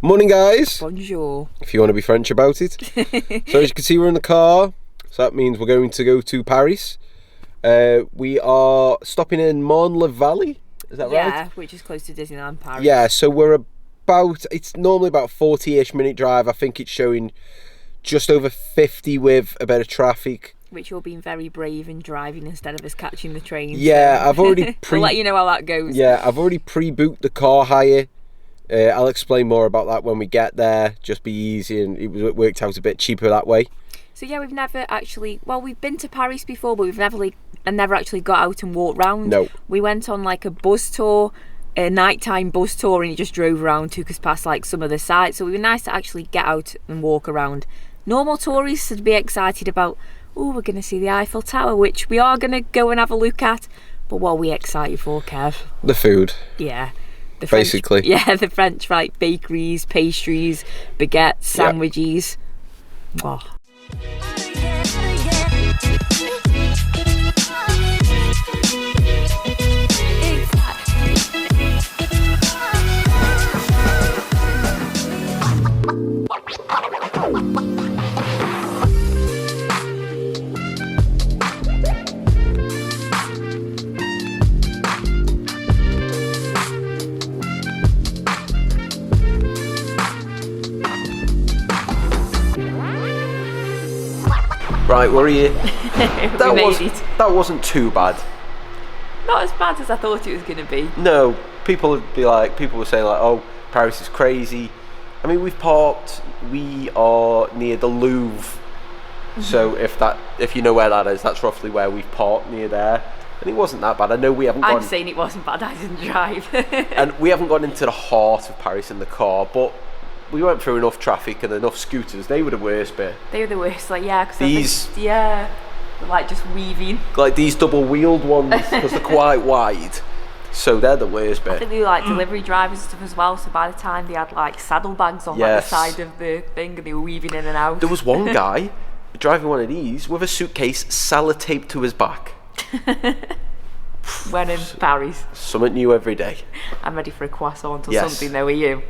Morning, guys. Bonjour. If you want to be French about it. So as you can see, we're in the car. So that means we're going to go to Paris. We are stopping in Marne La Vallee. Is that right? Yeah, which is close to Disneyland Paris. Yeah, so we're about, it's normally about 40-ish minute drive. I think it's showing just over 50 with a bit of traffic. Which you're being very brave in driving instead of us catching the train. Yeah, so. I've already I'll let you know how that goes. Yeah, I've already pre-booked the car hire. I'll explain more about that when we get there. Just be easy, and it worked out a bit cheaper that way. So yeah, we've never actually, well, we've been to Paris before, but we've never actually got out and walked round. No. We went on like a bus tour, a nighttime bus tour, and he just drove around, took us past like some of the sites. So it was nice to actually get out and walk around. Normal tourists would be excited about, oh, we're going to see the Eiffel Tower, which we are going to go and have a look at. But what are we excited for, Kev? The food. Yeah. Basically. The French, like bakeries, pastries, baguettes, sandwiches. Yep. Oh. Right, where are you? That wasn't too bad. Not as bad as I thought it was going to be. No, people were saying like, oh, Paris is crazy. I mean, we are near the Louvre. So if you know where that is, that's roughly where we've parked, near there. And it wasn't that bad. I know we haven't gone... I'm saying it wasn't bad, I didn't drive. And we haven't gone into the heart of Paris in the car, but we went through enough traffic and enough scooters. They were the worst bit. They were the worst, like, yeah. Cause these... they're like just weaving. Like these double-wheeled ones, because they're quite wide. So they're the worst bit. I think they were like delivery drivers and stuff as well, so by the time they had like saddlebags on like the side of the thing and they were weaving in and out. There was one guy driving one of these with a suitcase sellotaped to his back. When in Paris. Something new every day. I'm ready for a croissant or something though, are you?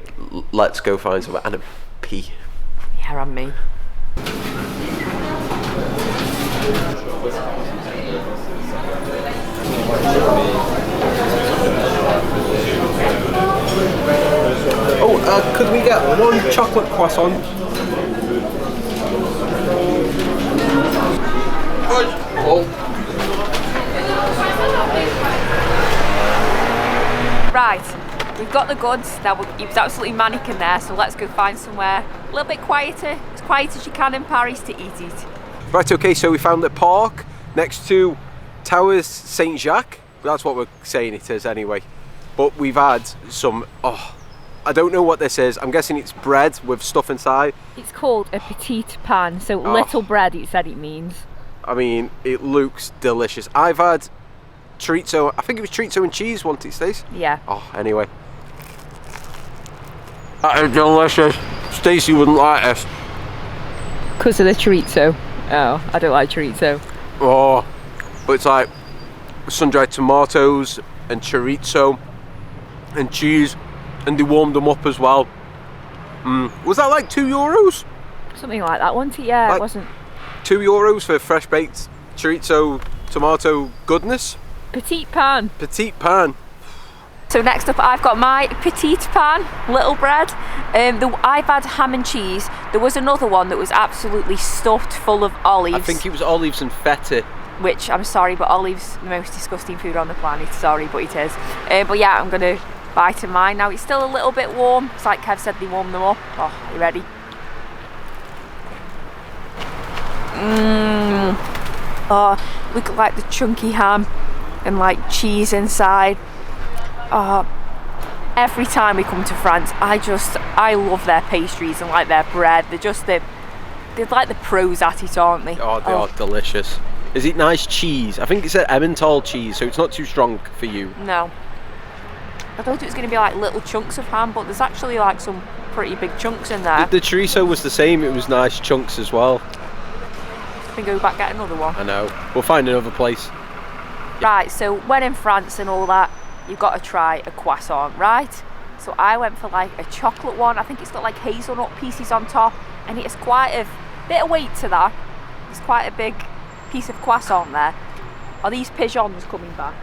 Let's go find something and a pee. Yeah, and me. Oh, could we get one chocolate croissant? Right, we've got the goods. Now it was absolutely manic in there, so let's go find somewhere a little bit quieter, as quiet as you can in Paris to eat it. Right, okay, so we found the park next to Towers Saint Jacques. That's what we're saying it is anyway. But we've had some, I don't know what this is. I'm guessing it's bread with stuff inside. It's called a petite pain, so little bread it said it means. I mean, it looks delicious. I've had chorizo, I think it was chorizo and cheese one of these days. Yeah. Oh, anyway. That is delicious. Stacey wouldn't like this. Because of the chorizo. Oh, I don't like chorizo. Oh, but it's like sun-dried tomatoes and chorizo and cheese, and they warmed them up as well. Was that like €2? Something like that, wasn't it? Yeah, like it wasn't. €2 for fresh baked chorizo tomato goodness. Petite pain. Petite pain. So next up, I've got my petite pain, little bread. I've had ham and cheese. There was another one that was absolutely stuffed full of olives. I think it was olives and feta. Which, I'm sorry, but olives, the most disgusting food on the planet. Sorry, but it is. But yeah, I'm going to bite of mine. Now, it's still a little bit warm. It's like Kev said, they warm them up. Oh, are you ready? Oh, look at like the chunky ham and like cheese inside. Oh, every time we come to France, I love their pastries and like their bread. They're like the pros at it, aren't they? Oh, they are delicious. Is it nice cheese? I think it's Emmental cheese, so it's not too strong for you. No. I thought it was going to be like little chunks of ham, but there's actually like some pretty big chunks in there. The chorizo was the same, it was nice chunks as well. Can go back get another one. I know. We'll find another place. Right, so when in France and all that, you've got to try a croissant, right? So I went for like a chocolate one. I think it's got like hazelnut pieces on top, and it's quite a bit of weight to that. It's quite a big piece of croissant there. Are these pigeons coming back?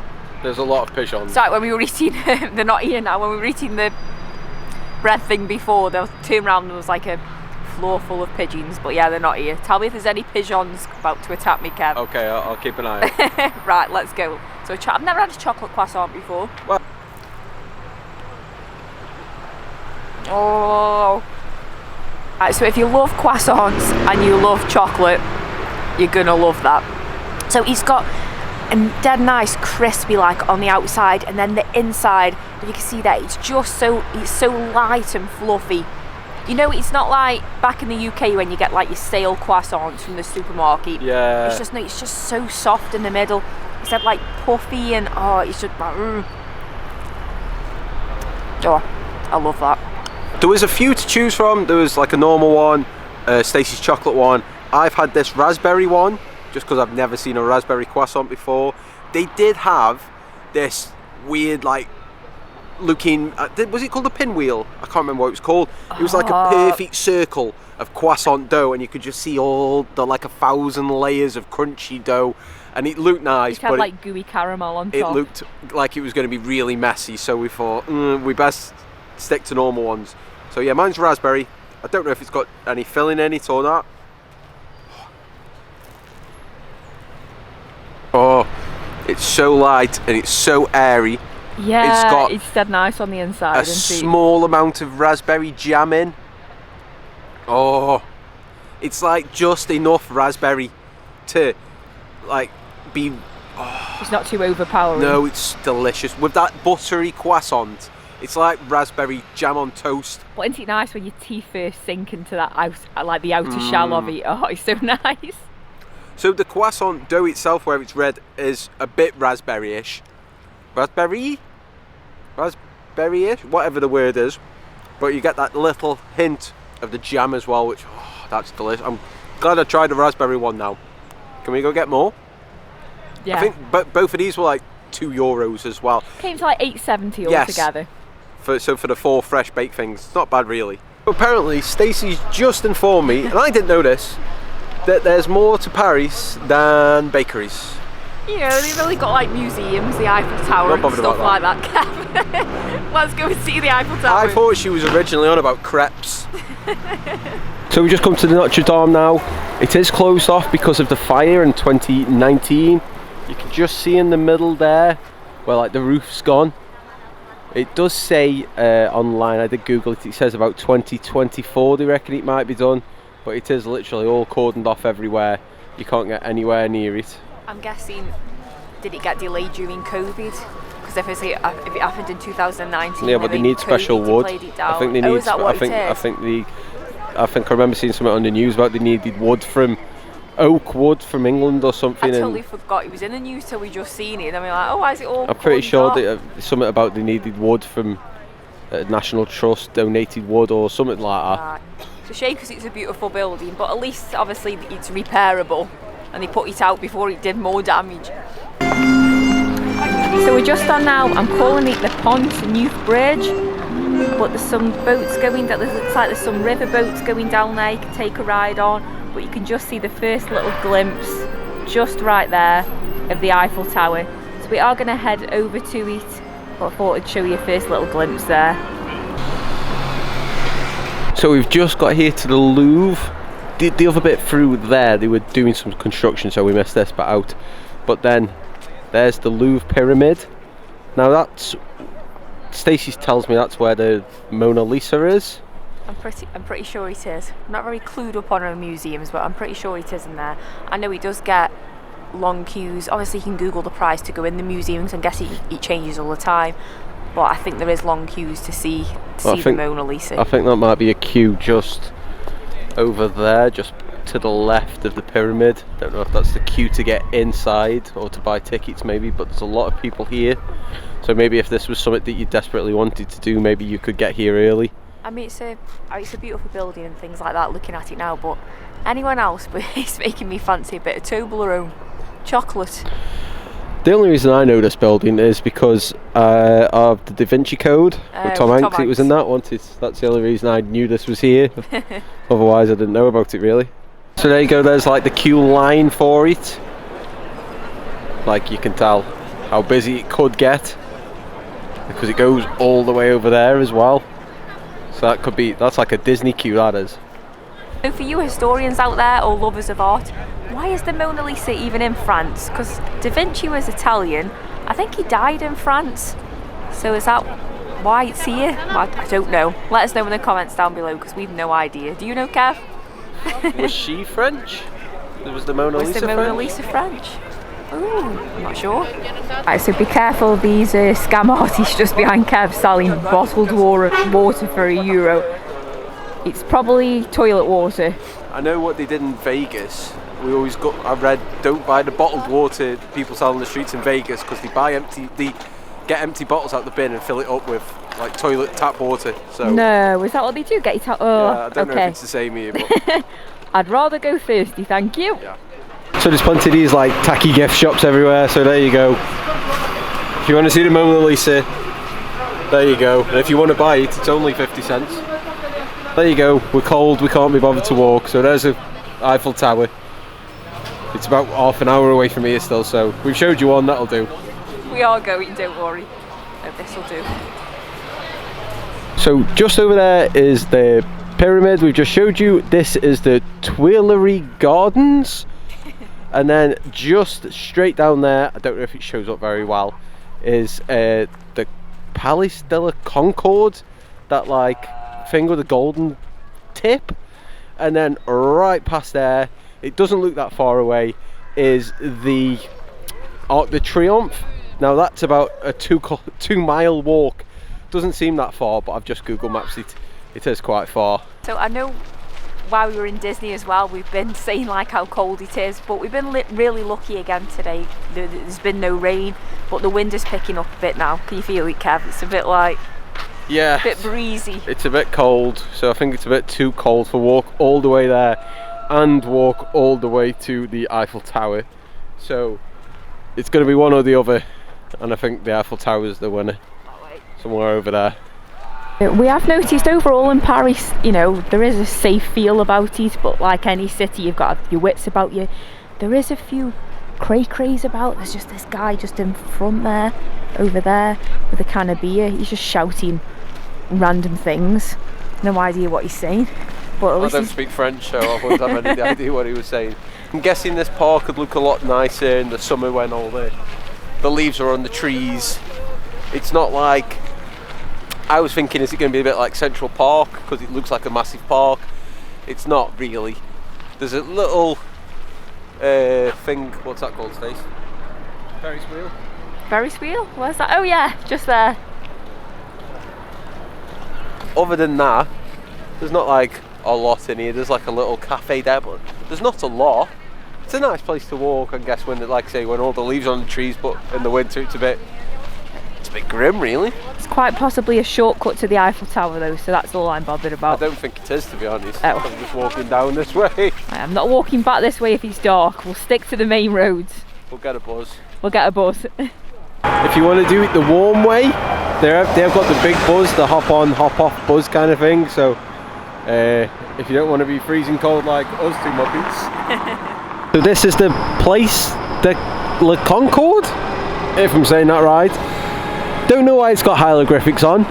There's a lot of pigeons. Sorry, when we were eating, they're not here now. When we were eating the bread thing before, they turned around and there was like a floor full of pigeons. But yeah, they're not here. Tell me if there's any pigeons about to attack me, Kev. Okay, I'll keep an eye out. Right, let's go. So I've never had a chocolate croissant before. Well, oh. Right, so if you love croissants and you love chocolate, you're gonna love that. So it's got a dead nice crispy like on the outside, and then the inside, if you can see that, it's so light and fluffy. You know, it's not like back in the UK when you get like your stale croissants from the supermarket. Yeah. It's just so soft in the middle. It's like puffy, and it's just oh, I love that. There was a few to choose from. There was like a normal one, Stacey's chocolate one. I've had this raspberry one, just because I've never seen a raspberry croissant before. They did have this weird like looking, was it called a pinwheel? I can't remember what it was called. It was like a perfect circle of croissant dough, and you could just see all the like 1,000 layers of crunchy dough, and it looked nice. It had like gooey caramel on top. It looked like it was going to be really messy, so we thought we best stick to normal ones. So yeah, mine's raspberry. I don't know if it's got any filling in it or not. Oh, it's so light and it's so airy. Yeah, it's dead nice on the inside. A small amount of raspberry jam in. Oh, it's like just enough raspberry to like be. Oh. It's not too overpowering. No, it's delicious with that buttery croissant. It's like raspberry jam on toast. But isn't it nice when your teeth first sink into that like the outer shell of it? Oh, it's so nice. So the croissant dough itself, where it's red, is a bit raspberry-ish. Raspberry-ish? Whatever the word is. But you get that little hint of the jam as well, which, that's delicious. I'm glad I tried the raspberry one now. Can we go get more? Yeah. I think both of these were like €2 as well. Came to like $8.70 altogether. So for the 4 fresh baked things, it's not bad really. Apparently, Stacey's just informed me, and I didn't know this, that there's more to Paris than bakeries. You know, they've only got like museums, the Eiffel Tower and stuff like that. Let's go and see the Eiffel Tower. I thought she was originally on about crepes. So we just come to the Notre Dame now. It is closed off because of the fire in 2019. You can just see in the middle there where like the roof's gone. It does say online, I did Google it, it says about 2024 they reckon it might be done, but it is literally all cordoned off everywhere. You can't get anywhere near it. I'm guessing, did it get delayed during COVID? Because if it happened in 2019, yeah, but they need special wood. I think they need. I think I remember seeing something on the news about they needed wood from oak wood from England or something. I totally forgot it was in the news till we just seen it, and then we're like, oh, why is it all? I'm pretty sure that something about they needed wood from National Trust donated wood or something like that. Right. It's a shame because it's a beautiful building, but at least obviously it's repairable, and they put it out before it did more damage. So we're just on now. I'm calling it the Pont Neuf Bridge, but there's some boats going down. It looks like there's some river boats going down there. You can take a ride on. But you can just see the first little glimpse just right there of the Eiffel Tower. So we are going to head over to it, but I thought I'd show you a first little glimpse there. So we've just got here to the Louvre. The other bit through there, they were doing some construction, so we missed this bit out. But then there's the Louvre Pyramid. Now that's, Stacey tells me that's where the Mona Lisa is. I'm pretty sure it is. I'm not very clued up on our museums, but I'm pretty sure it is in there. I know it does get long queues. Obviously you can Google the price to go in the museums, and guess it changes all the time. But I think there is long queues to see the Mona Lisa. I think that might be a queue just over there, just to the left of the pyramid. Don't know if that's the queue to get inside or to buy tickets maybe, but there's a lot of people here. So maybe if this was something that you desperately wanted to do, maybe you could get here early. I mean, it's a beautiful building and things like that, looking at it now, but anyone else, but it's making me fancy a bit of Toblerone chocolate. The only reason I know this building is because of the Da Vinci Code with Tom Hanks. It was in that one. That's the only reason I knew this was here. Otherwise, I didn't know about it really. So there you go. There's like the queue line for it. Like you can tell how busy it could get because it goes all the way over there as well. So that's like a Disney queue, that is. So for you historians out there or lovers of art, why is the Mona Lisa even in France? Because Da Vinci was Italian. I think he died in France. So is that why it's here? I don't know. Let us know in the comments down below because we've no idea. Do you know, Kev? Was she French? Was the Mona Lisa French? Was the Mona Lisa French? Ooh, I'm not sure. Right, so be careful of these scam artists just behind Kev selling bottled water for €1. It's probably toilet water. I know what they did in Vegas. I read, don't buy the bottled water people sell on the streets in Vegas because they get empty bottles out the bin and fill it up with like toilet tap water. So no, is that what they do? Get your tap? Oh, yeah, I don't know if it's the same here, but I'd rather go thirsty, thank you. Yeah. So there's plenty of these like tacky gift shops everywhere. So there you go. If you want to see the Mona Lisa, there you go. And if you want to buy it, it's only 50 cents. There you go. We're cold. We can't be bothered to walk. So there's a Eiffel Tower. It's about half an hour away from here still, so we've showed you one, that'll do. We are going, don't worry. No, this'll do. So just over there is the pyramid we've just showed you. This is the Tuileries Gardens. And then just straight down there, I don't know if it shows up very well, is the Palais de la Concorde. That like thing with a golden tip. And then right past there, it doesn't look that far away, is the Arc de Triomphe. Now that's about a 2-mile walk. Doesn't seem that far, but I've just Google Maps it. It is quite far. So I know while we were in Disney as well, we've been saying like how cold it is, but we've been really lucky again today. There's been no rain, but the wind is picking up a bit now. Can you feel it, Kev? It's a bit like, yeah, a bit breezy. It's a bit cold, so I think it's a bit too cold for walk all the way there and walk all the way to the Eiffel Tower. So it's going to be one or the other, and I think the Eiffel Tower is the winner. Somewhere over there. We have noticed overall in Paris, you know, there is a safe feel about it, but like any city, you've got to have your wits about you. There is a few cray-crays about. There's just this guy just in front there, over there, with a can of beer. He's just shouting random things. No idea what he's saying. But I don't speak French, so I wouldn't have any idea what he was saying. I'm guessing this park would look a lot nicer in the summer when all the leaves are on the trees. It's not like, I was thinking, is it going to be a bit like Central Park because it looks like a massive park? It's not really. There's a little thing, what's that called, Stace? Ferris wheel. Ferris wheel? Where's that? Oh yeah, just there. Other than that, there's not like a lot in here. There's like a little cafe there, but there's not a lot. It's a nice place to walk, I guess, when, like I say, when all the leaves are on the trees, but in the winter it's a bit grim, really. It's quite possibly a shortcut to the Eiffel Tower though, so that's all I'm bothered about. I don't think it is, to be honest. Oh. I'm just walking down this way. I'm not walking back this way if it's dark. We'll stick to the main roads. We'll get a buzz. We'll get a bus. If you want to do it the warm way, they've got the big buzz, the hop on, hop off buzz kind of thing. So if you don't want to be freezing cold like us two muppets. So this is the Place de la Concorde, if I'm saying that right. Don't know why it's got hieroglyphics on.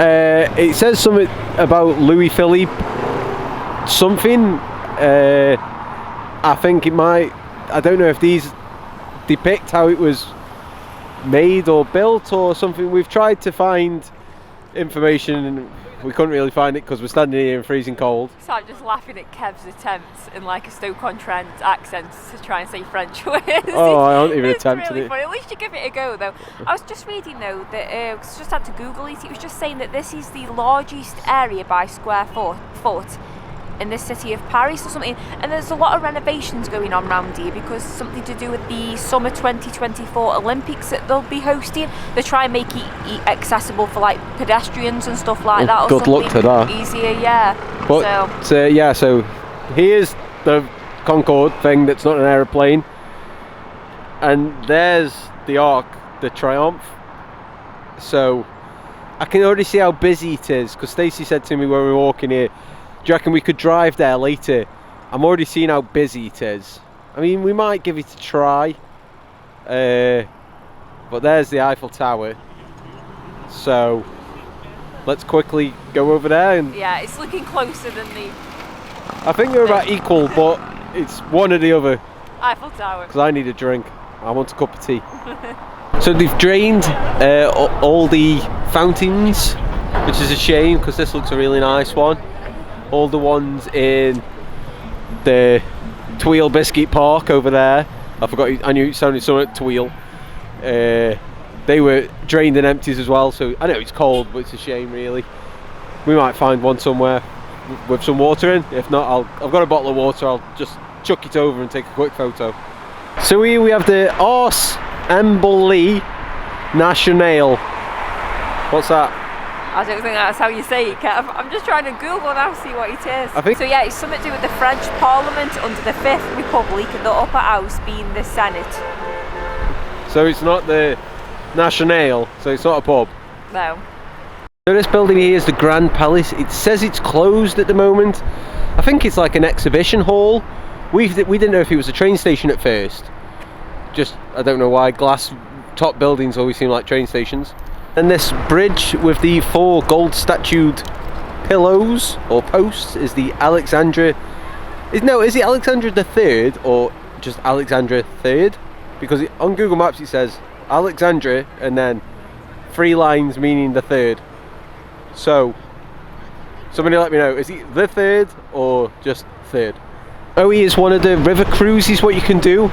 It says something about Louis Philippe something. I think it might, I don't know if these depict how it was made or built or something. We've tried to find information and we couldn't really find it because we're standing here in freezing cold. So I'm just laughing at Kev's attempts in like a Stoke-on-Trent accent to try and say French words. Oh, I haven't even attempted really it. Funny. At least you give it a go though. I was just reading though that, just had to Google it, it was just saying that this is the largest area by square foot in the city of Paris or something, and there's a lot of renovations going on around here because something to do with the summer 2024 Olympics that they'll be hosting. They try and make it accessible for like pedestrians and stuff like that. Good luck to that. Easier, yeah. But so here's the Concorde thing that's not an aeroplane, and there's the Arc de Triomphe. So I can already see how busy it is, because Stacey said to me when we were walking here, do you reckon we could drive there later? I'm already seeing how busy it is. I mean, we might give it a try. But there's the Eiffel Tower. So let's quickly go over there. And yeah, it's looking closer than the I think they're about equal, but it's one or the other. Eiffel Tower. Because I need a drink. I want a cup of tea. So they've drained all the fountains, which is a shame because this looks a really nice one. All the ones in the Tweal Biscuit Park over there. I forgot, I knew it sounded something like Tweal. They were drained and empties as well, so I know it's cold, but it's a shame really. We might find one somewhere with some water in. If not, I've got a bottle of water, I'll just chuck it over and take a quick photo. So here we have the Ars Emblée Nationale. What's that? I don't think that's how you say it, Kev. I'm just trying to Google now to see what it is. I think so yeah, it's something to do with the French Parliament under the Fifth Republic and the upper house being the Senate. so. It's not the Nationale, so it's not a pub. No. So this building here is the Grand Palace. It says it's closed at the moment. I think it's like an exhibition hall. We didn't know if it was a train station at first. Just, I don't know why, glass top buildings always seem like train stations. And this bridge with the 4 gold statued pillows or posts is the Alexandra. Is it Alexandra III or just Alexandra III? Because on Google Maps it says Alexandra and then 3 lines meaning the third. So somebody let me know, is it the third or just third? Oh, he is one of the river cruises what you can do.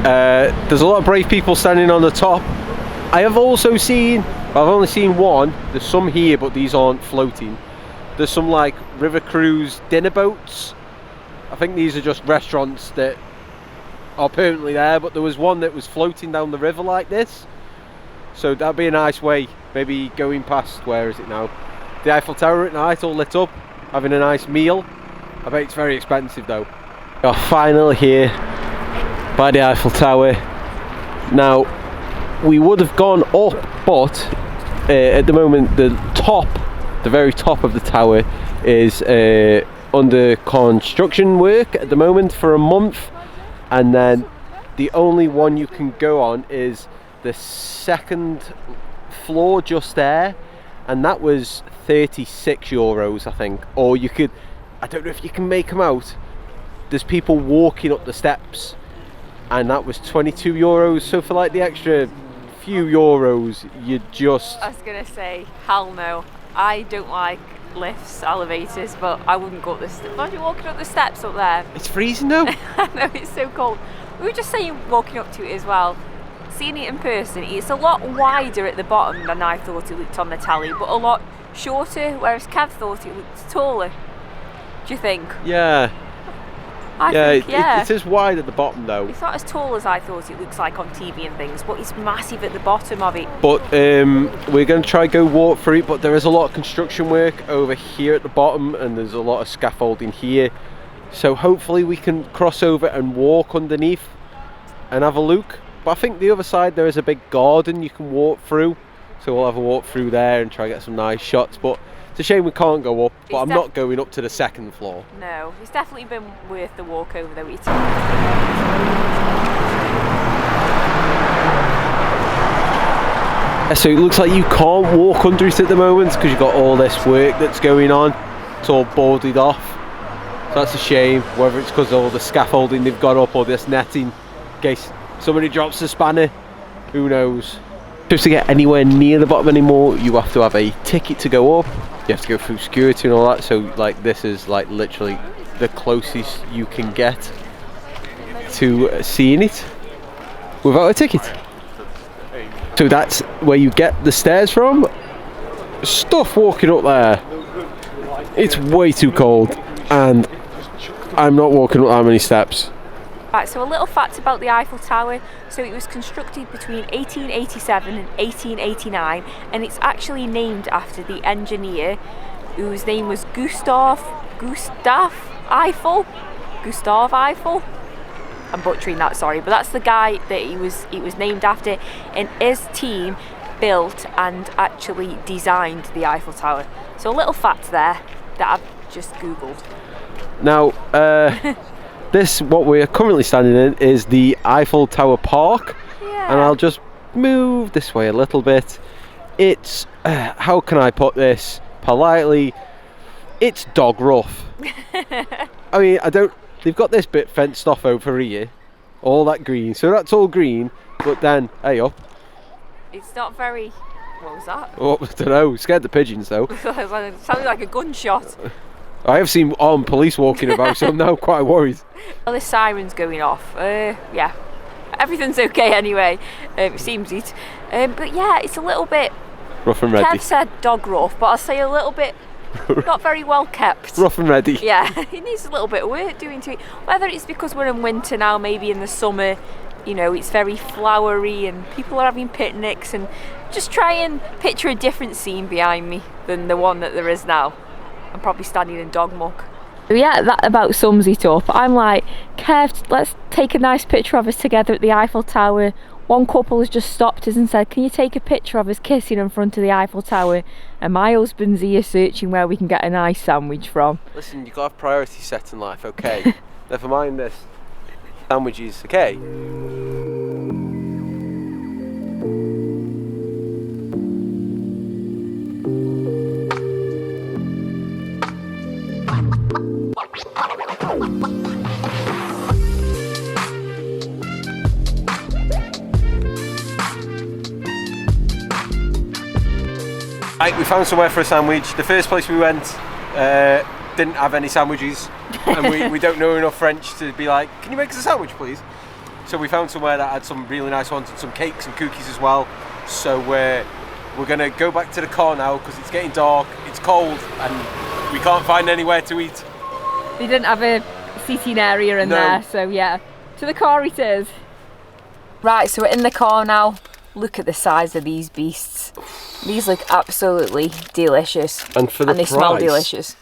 There's a lot of brave people standing on the top. I have also seen, I've only seen one, there's some here but these aren't floating. There's some like river cruise dinner boats. I think these are just restaurants that are permanently there, but there was one that was floating down the river like this. So that'd be a nice way, maybe going past, where is it now? The Eiffel Tower at night, all lit up, having a nice meal. I bet it's very expensive though. We are finally here by the Eiffel Tower. Now, we would have gone up, but at the moment the very top of the tower is under construction work at the moment for a month, and then the only one you can go on is the second floor just there, and that was €36 I think. Or you could, I don't know if you can make them out, there's people walking up the steps, and that was €22. So for like the extra few euros, you just... I was gonna say, hell no. I don't like lifts, elevators, but I wouldn't go up the steps. Imagine walking up the steps up there. It's freezing though. I know, it's so cold. We were just saying, walking up to it as well, seeing it in person, it's a lot wider at the bottom than I thought it looked on the tally, but a lot shorter, whereas Kev thought it looked taller. Do you think? Yeah. I think, it is wide at the bottom though. It's not as tall as I thought it looks like on TV and things, but it's massive at the bottom of it. But we're going to try go walk through it, but there is a lot of construction work over here at the bottom, and there's a lot of scaffolding here. So hopefully we can cross over and walk underneath and have a look. But I think the other side there is a big garden you can walk through. So we'll have a walk through there and try to get some nice shots. But it's a shame we can't go up, but I'm not going up to the second floor. No, it's definitely been worth the walk over though. So it looks like you can't walk under it at the moment because you've got all this work that's going on. It's all boarded off. So that's a shame, whether it's because of all the scaffolding they've got up or this netting in case somebody drops a spanner. Who knows? Just to get anywhere near the bottom anymore, you have to have a ticket to go up. You have to go through security and all that. So like this is like literally the closest you can get to seeing it without a ticket. So that's where you get the stairs from. Stuff walking up there. It's way too cold and I'm not walking up that many steps. Right, so a little fact about the Eiffel Tower. So it was constructed between 1887 and 1889, and it's actually named after the engineer whose name was Gustav Eiffel. I'm butchering that, sorry, but that's the guy that he was named after, and his team built and actually designed the Eiffel Tower. So a little fact there that I've just googled. Now, this, what we're currently standing in, is the Eiffel Tower Park. Yeah. And I'll just move this way a little bit. It's, how can I put this politely? It's dog rough. I mean, they've got this bit fenced off over here, all that green, so that's all green, but then, hey up. It's not very, what was that? Oh, I don't know, scared the pigeons though. It sounded like a gunshot. I have seen armed police walking about, so I'm now quite worried. Well, the siren's going off. Yeah, everything's okay anyway. It seems it. But yeah, it's a little bit. Rough and ready. Kev said dog rough, but I'll say a little bit not very well kept. Rough and ready. Yeah, it needs a little bit of work doing to it. Whether it's because we're in winter now, maybe in the summer, you know, it's very flowery and people are having picnics, and just try and picture a different scene behind me than the one that there is now. I'm probably standing in dog muck. Yeah, that about sums it up. I'm like, Kev, let's take a nice picture of us together at the Eiffel Tower. One couple has just stopped us and said, can you take a picture of us kissing in front of the Eiffel Tower? And my husband's here searching where we can get a nice sandwich from. Listen, you've got to have priorities set in life, okay? Never mind this. Sandwiches, okay? Right, we found somewhere for a sandwich. The first place we went didn't have any sandwiches, and we don't know enough French to be like, can you make us a sandwich please? So we found somewhere that had some really nice ones and some cakes and cookies as well. So we're going to go back to the car now because it's getting dark, it's cold, and we can't find anywhere to eat. They didn't have a seating area in there, so yeah, to the car it is. Right, so we're in the car now. Look at the size of these beasts. These look absolutely delicious. And for the price. Smell delicious.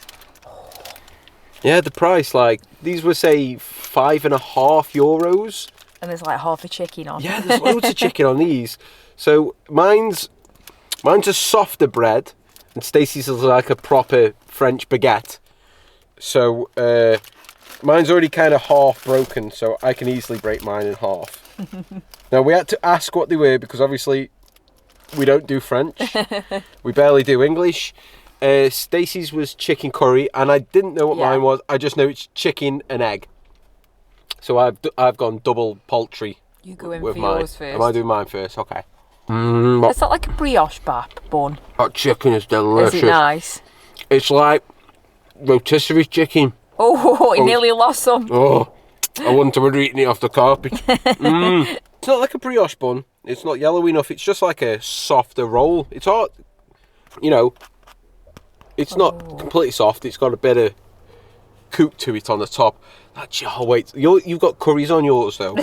Yeah, the price, like, these were, say, €5.50. And there's like half a chicken on. Yeah, there's loads of chicken on these. So mine's a softer bread, and Stacey's is like a proper French baguette. So mine's already kind of half broken, so I can easily break mine in half. Now we had to ask what they were because obviously we don't do French. We barely do English. Stacey's was chicken curry, and I didn't know what mine was. I just know it's chicken and egg. So I've gone double poultry. You go in with for mine. yours first. Am I doing mine first? Okay. It's not like a brioche bun. That chicken is delicious. Is it nice? It's like rotisserie chicken. Oh, he nearly lost some. Oh, I wouldn't have eaten it off the carpet. It's not like a brioche bun. It's not yellow enough. It's just like a softer roll. It's hard, you know. It's not completely soft. It's got a bit of coop to it on the top. Oh wait, you've got curries on yours though.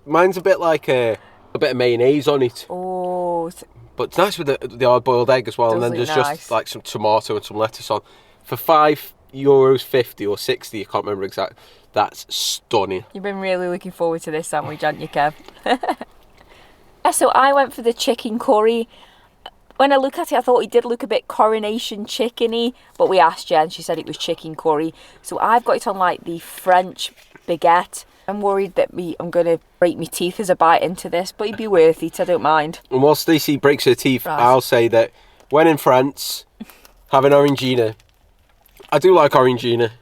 Mine's a bit like a bit of mayonnaise on it. Oh. But it's nice with the hard-boiled egg as well, and then there's just like some tomato and some lettuce on. For €5.50 or 60, I can't remember exactly. That's stunning. You've been really looking forward to this sandwich, haven't you, Kev? Yeah, so I went for the chicken curry. When I look at it, I thought it did look a bit coronation chickeny, but we asked Jen, she said it was chicken curry. So I've got it on like the French baguette. I'm worried that I'm going to break my teeth as I bite into this, but it'd be worth it, I don't mind. And while Stacey breaks her teeth, right, I'll say that when in France, have an orangina. I do like orangina.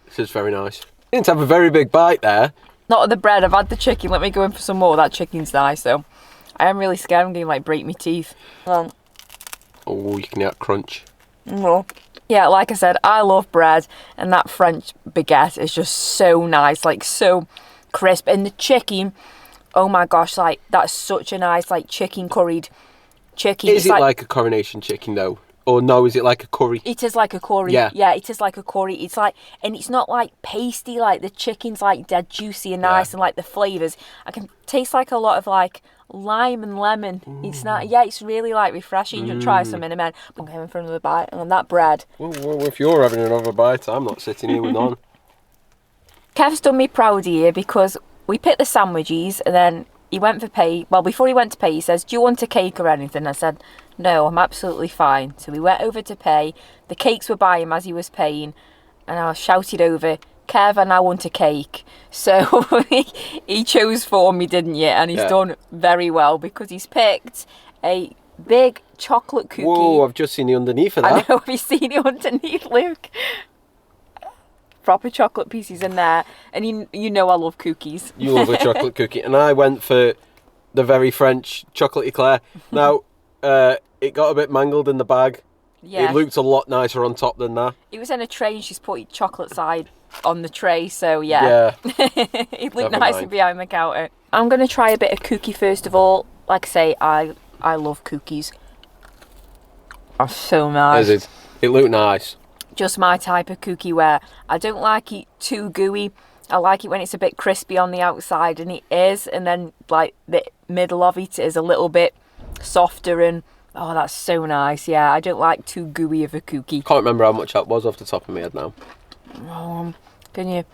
This is very nice. Didn't have a very big bite there. Not of the bread, I've had the chicken. Let me go in for some more. That chicken's nice though. I am really scared I'm going to like break my teeth. Oh, you can hear that crunch. No. Yeah, like I said, I love bread, and that French baguette is just so nice, like so crisp. And the chicken, oh my gosh, like that's such a nice like chicken curried chicken. Is it like a coronation chicken though? Or no, is it like a curry? It is like a curry. Yeah, it is like a curry. It's like, and it's not like pasty, like the chicken's like dead juicy and nice, and like the flavours. I can taste like a lot of like lime and lemon. It's not, it's really like refreshing. You try some in a minute. I'm going for another bite, and that bread. Well, if you're having another bite, I'm not sitting here with none. Kev's done me proud here because we picked the sandwiches and then he went for pay. Well, before he went to pay, he says, do you want a cake or anything? I said, no, I'm absolutely fine. So we went over to pay. The cakes were by him as he was paying. And I shouted over, Kev, and I want a cake. So he chose for me, didn't you? And he's done very well because he's picked a big chocolate cookie. Whoa, I've just seen the underneath of that. I know, have you seen it underneath, Luke? Proper chocolate pieces in there. And you know I love cookies. You love a chocolate cookie. And I went for the very French chocolate eclair. Now, it got a bit mangled in the bag. Yeah. It looked a lot nicer on top than that. It was in a tray and she's put chocolate side on the tray, so yeah. It looked nicer behind the counter. I'm going to try a bit of cookie first of all. Like I say, I love cookies. Are so nice. Is it? It looked nice. Just my type of cookie where I don't like it too gooey. I like it when it's a bit crispy on the outside, and it is, and then like the middle of it is a little bit softer, and oh, that's so nice. Yeah, I don't like too gooey of a cookie. Can't remember how much that was off the top of my head now. Can you?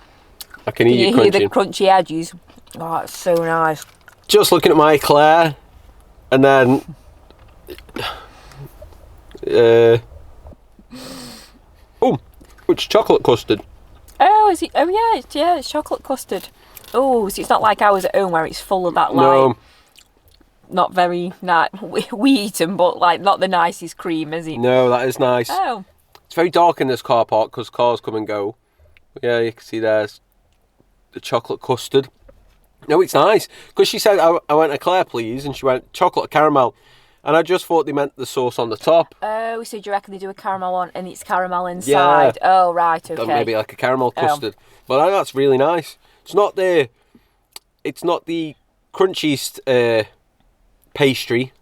I can hear you hear the crunching. crunchy edges? Oh, that's so nice. Just looking at my eclair, and then it's chocolate custard. Oh, is it? Oh, yeah, it's chocolate custard. Oh, so it's not like ours at home where it's full of that, like, No, not very nice. We eat them, but like not the nicest cream, is it? no, that is nice. Oh, It's very dark in this car park because cars come and go. But yeah, you can see there's the chocolate custard. No, it's nice because she said, I went eclair, please, and she went chocolate caramel. And I just thought they meant the sauce on the top. oh, so do you reckon they do a caramel one and it's caramel inside? Yeah. Oh, right, okay. Maybe like a caramel custard. But I think that's really nice. It's not the crunchiest pastry.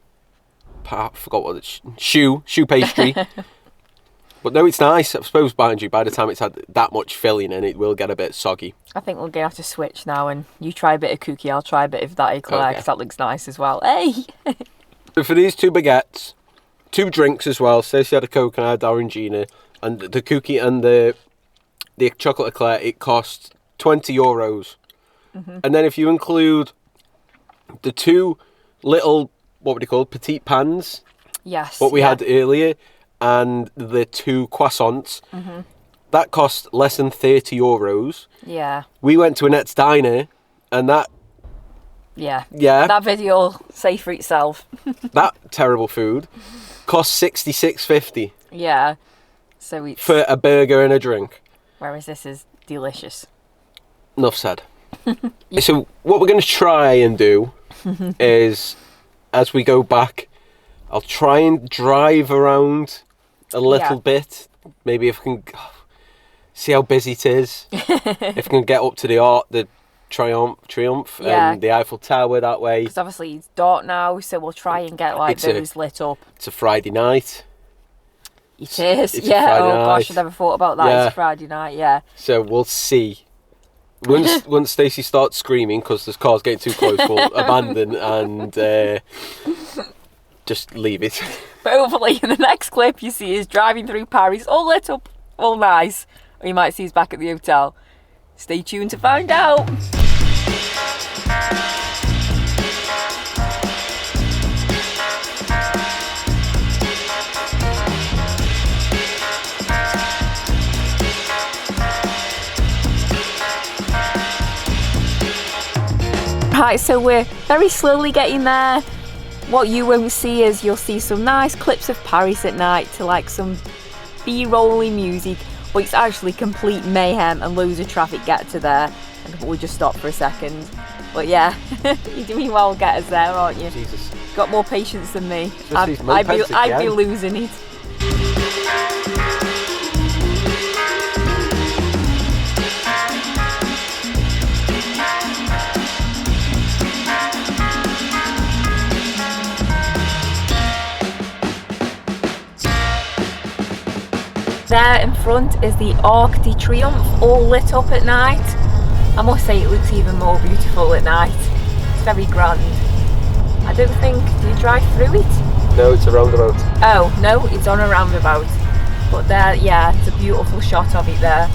I forgot what it's shoe pastry. But no, it's nice. I suppose by the time it's had that much filling in, it will get a bit soggy. I think we're going to have to switch now, and you try a bit of cookie, I'll try a bit of that eclair, because that looks nice as well. Hey! So for these 2 baguettes, 2 drinks as well. Stacey had a Coke and I had Orangina. And the cookie and the chocolate eclair, it cost €20. Mm-hmm. And then if you include the 2 little, what would you call, petite pans? Yes. What we had earlier, and the 2 croissants, that cost less than €30. Yeah. We went to Annette's Diner, and that that video will say for itself. that terrible food cost $66.50. Yeah. So it's... for a burger and a drink. Whereas this is delicious. Enough said. So what we're going to try and do is, as we go back, I'll try and drive around a little bit. Maybe if we can see how busy it is. If we can get up to the Triumph and the Eiffel Tower that way. Because obviously it's dark now, so we'll try and get those lit up. It's a Friday night. It is, it's yeah. Oh gosh, I never thought about that. Yeah. It's Friday night, yeah. So we'll see. Once Stacey starts screaming because this car's getting too close, we'll abandon and just leave it. But hopefully in the next clip you see us driving through Paris, all lit up, all nice. Or you might see us back at the hotel. Stay tuned to find out. Right, so we're very slowly getting there. What you won't see is you'll see some nice clips of Paris at night to like some B-rolly music, but it's actually complete mayhem and loads of traffic get to there. And we'll just stop for a second. But yeah, you're doing well get us there, aren't you? Jesus. Got more patience than me. I'd be losing it. There in front is the Arc de Triomphe, all lit up at night. I must say it looks even more beautiful at night. It's very grand. I don't think, do you drive through it? No, it's a roundabout. Oh, no, it's on a roundabout. But there, yeah, it's a beautiful shot of it there.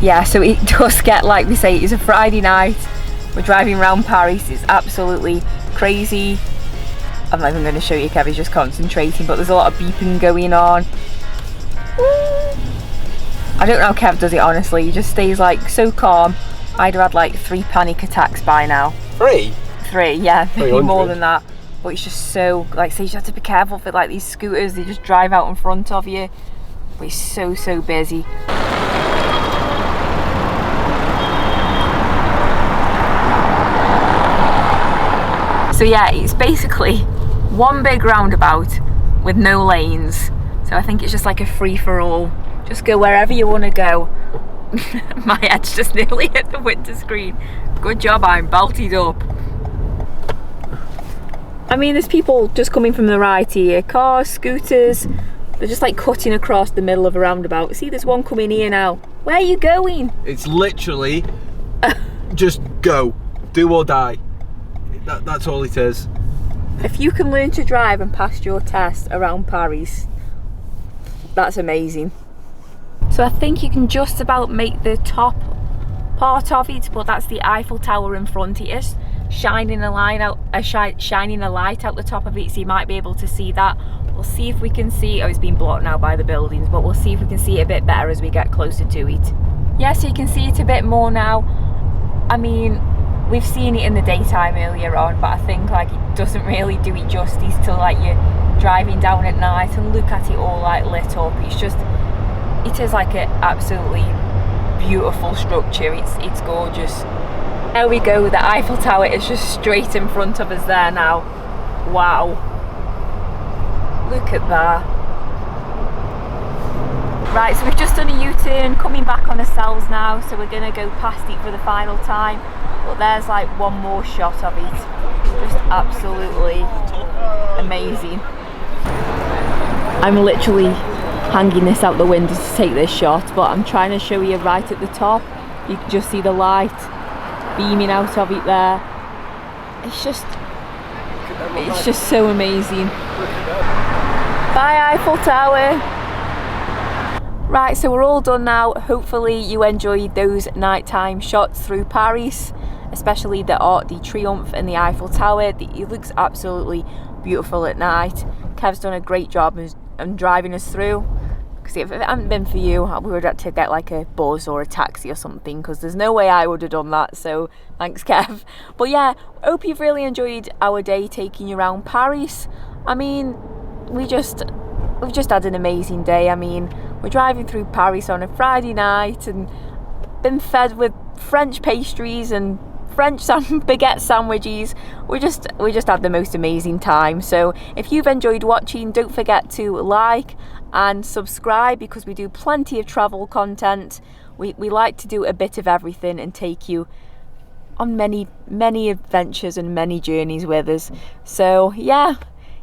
yeah, so it does get, like we say, it's a Friday night. We're driving around Paris. It's absolutely crazy. I'm not even going to show you, Kev is just concentrating, but there's a lot of beeping going on. I don't know how Kev does it, honestly. He just stays like so calm. I'd have had like 3 panic attacks by now. 3? 3, yeah, maybe more 300. than that. But it's just so, like, so you just have to be careful for like these scooters. They just drive out in front of you. But it's so busy. So yeah, it's basically one big roundabout with no lanes. So I think it's just like a free-for-all. Just go wherever you want to go. My head's just nearly hit the windscreen. Good job, I'm belted up. I mean, there's people just coming from the right here. Cars, scooters. They're just like cutting across the middle of a roundabout. See, there's one coming here now. Where are you going? It's literally just go. Do or die. That's all it is. If you can learn to drive and pass your test around Paris, that's amazing. So I think you can just about make the top part of it, but that's the Eiffel Tower in front. It is shining a light out the top of it, so you might be able to see that. We'll see if we can see. Oh, it's been blocked now by the buildings, but we'll see if we can see it a bit better as we get closer to it. Yeah, so you can see it a bit more now. I mean, we've seen it in the daytime earlier on, but I think like it doesn't really do it justice till like you're driving down at night and look at it all like lit up. It's just, it is like an absolutely beautiful structure. It's gorgeous. There we go, the Eiffel Tower is just straight in front of us there now. Wow, look at that. Right, so we've just done a U-turn, coming back on ourselves now, so we're gonna go past it for the final time. But there's like one more shot of it. Just absolutely amazing. I'm literally hanging this out the window to take this shot, but I'm trying to show you right at the top. You can just see the light beaming out of it there. It's just so amazing. Bye Eiffel Tower. Right, so we're all done now. Hopefully you enjoyed those nighttime shots through Paris, especially the Arc de Triomphe and the Eiffel Tower. It looks absolutely beautiful at night. Kev's done a great job in driving us through, because if it hadn't been for you, we would have to get like a bus or a taxi or something, because there's no way I would have done that, so thanks Kev. But yeah, hope you've really enjoyed our day taking you around Paris. I mean, we've just had an amazing day. I mean, we're driving through Paris on a Friday night and been fed with French pastries and French baguette sandwiches. We just had the most amazing time. So if you've enjoyed watching, don't forget to like and subscribe, because we do plenty of travel content. We like to do a bit of everything and take you on many adventures and many journeys with us. So yeah,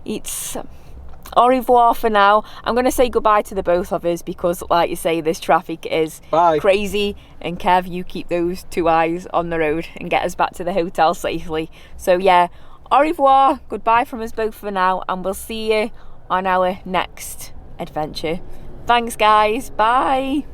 it's au revoir for now. I'm going to say goodbye to the both of us, because like you say, this traffic is crazy, and Kev, you keep those 2 eyes on the road and get us back to the hotel safely. So yeah, au revoir, goodbye from us both for now, and we'll see you on our next adventure. Thanks guys, bye.